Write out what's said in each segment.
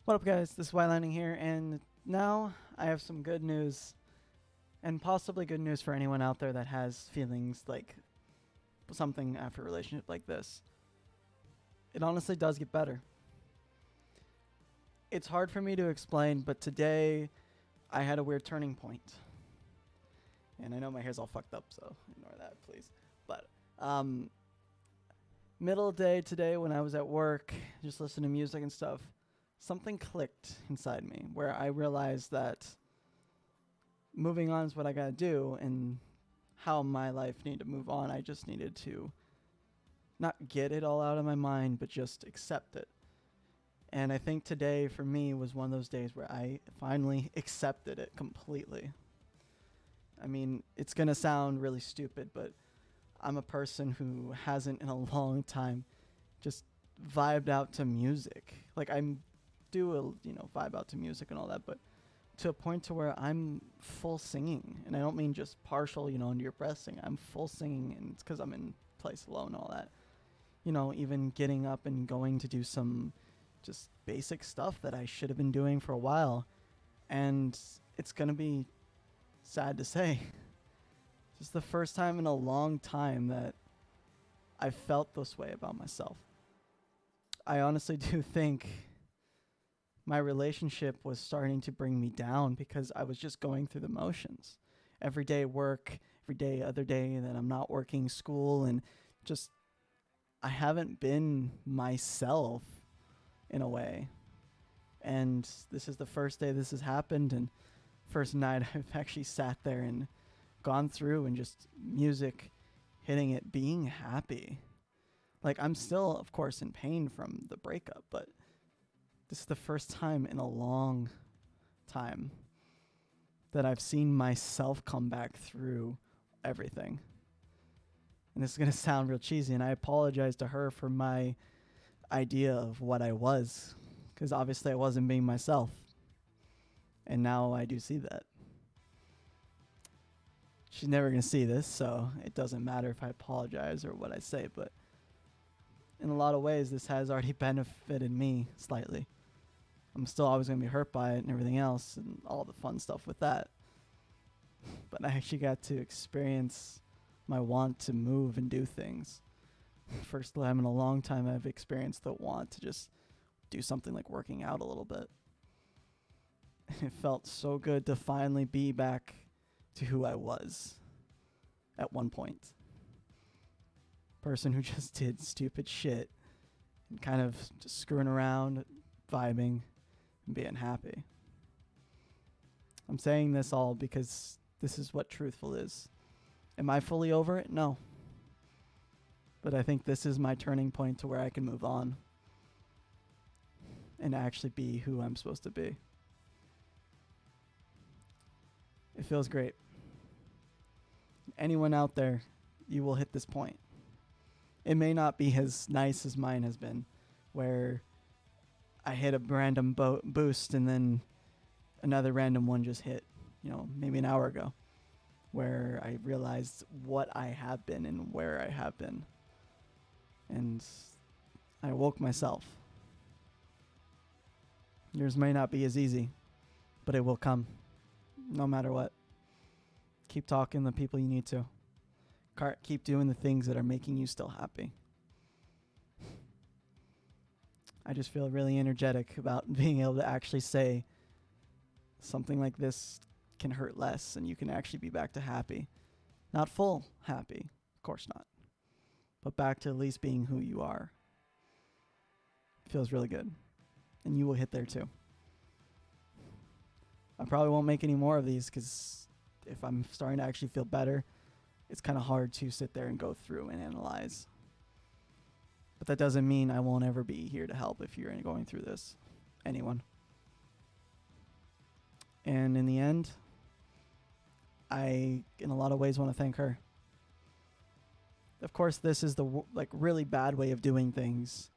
What up, guys? This is White Lightning here, and now I have some good news, and possibly good news for anyone out there that has feelings like something after a relationship like this. It honestly does get better. It's hard for me to explain, but today I had a weird turning point. And I know my hair's all fucked up, so ignore that, please. But, middle of the day today when I was at work, just listening to music and stuff, something clicked inside me where I realized that moving on is what I gotta do, and how my life needed to move on. I just needed to not get it all out of my mind, but just accept it. And I think today for me was one of those days where I finally accepted it completely. I mean, it's gonna sound really stupid, but I'm a person who hasn't in a long time just vibed out to music. Like I'm do a vibe out to music and all that, but to a point to where I'm full singing, and I don't mean just partial, under your breath singing. I'm full singing, and it's because I'm in place alone and all that. Even getting up and going to do some just basic stuff that I should have been doing for a while, and it's gonna be sad to say, just the first time in a long time that I felt this way about myself. I honestly do think my relationship was starting to bring me down because I was just going through the motions. Every day work, every day other day that I'm not working, school, and just I haven't been myself in a way. And this is the first day this has happened, and first night I've actually sat there and gone through and just music hitting it, being happy. Like I'm still of course in pain from the breakup, but this is the first time in a long time that I've seen myself come back through everything. And this is going to sound real cheesy, and I apologize to her for my idea of what I was, because obviously I wasn't being myself. And now I do see that. She's never going to see this, so it doesn't matter if I apologize or what I say, but in a lot of ways, this has already benefited me slightly. I'm still always going to be hurt by it and everything else and all the fun stuff with that. But I actually got to experience my want to move and do things. First time in a long time I've experienced the want to just do something like working out a little bit. It felt so good to finally be back to who I was at one point. Person who just did stupid shit and kind of just screwing around, vibing, and being happy. I'm saying this all because this is what truthful is. Am I fully over it? No. But I think this is my turning point to where I can move on and actually be who I'm supposed to be. It feels great. Anyone out there, you will hit this point. It may not be as nice as mine has been, where I hit a random boost and then another random one just hit, maybe an hour ago, where I realized what I have been and where I have been. And I woke myself. Yours may not be as easy, but it will come, no matter what. Keep talking to the people you need to. Keep doing the things that are making you still happy. I just feel really energetic about being able to actually say something like this can hurt less and you can actually be back to happy. Not full happy, of course not, but back to at least being who you are. Feels really good. And you will hit there too. I probably won't make any more of these because if I'm starting to actually feel better, it's kind of hard to sit there and go through and analyze. But that doesn't mean I won't ever be here to help if you're going through this. Anyone. And in the end, I, in a lot of ways, want to thank her. Of course, this is the really bad way of doing things.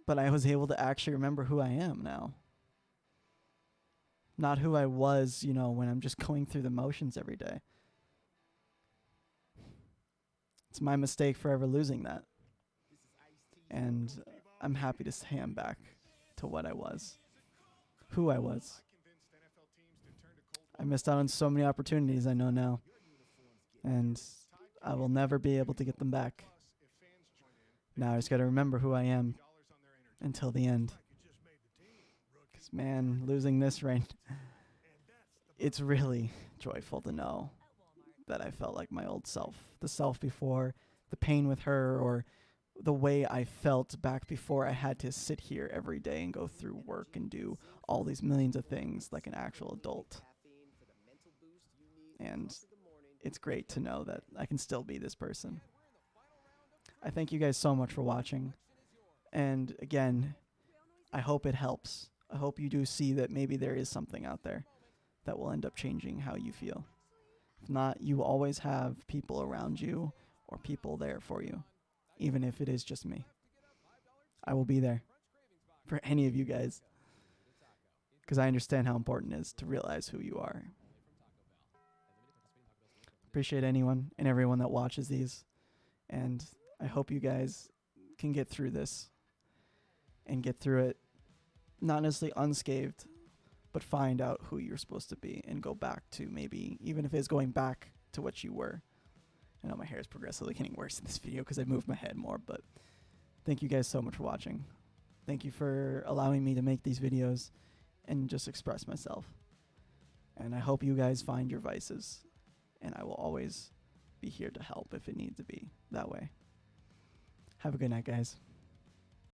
But I was able to actually remember who I am now. Not who I was, when I'm just going through the motions every day. It's my mistake for ever losing that. And I'm happy to say I'm back to what I was. who I was. I missed out on so many opportunities I know now, and I will never be able to get them back. Now I just got to remember who I am until the end. Because, man, losing this right, it's really joyful to know that I felt like my old self, the self before the pain with her, or the way I felt back before I had to sit here every day and go through work and do all these millions of things like an actual adult. And it's great to know that I can still be this person. I thank you guys so much for watching. And again, I hope it helps. I hope you do see that maybe there is something out there that will end up changing how you feel. If not, you always have people around you or people there for you, even if it is just me. I will be there for any of you guys because I understand how important it is to realize who you are. Appreciate anyone and everyone that watches these, and I hope you guys can get through this and get through it not necessarily unscathed, but find out who you're supposed to be and go back to, maybe even if it's going back to what you were. I know my hair is progressively getting worse in this video because I moved my head more, but thank you guys so much for watching. Thank you for allowing me to make these videos and just express myself. And I hope you guys find your vices, and I will always be here to help if it needs to be that way. Have a good night, guys.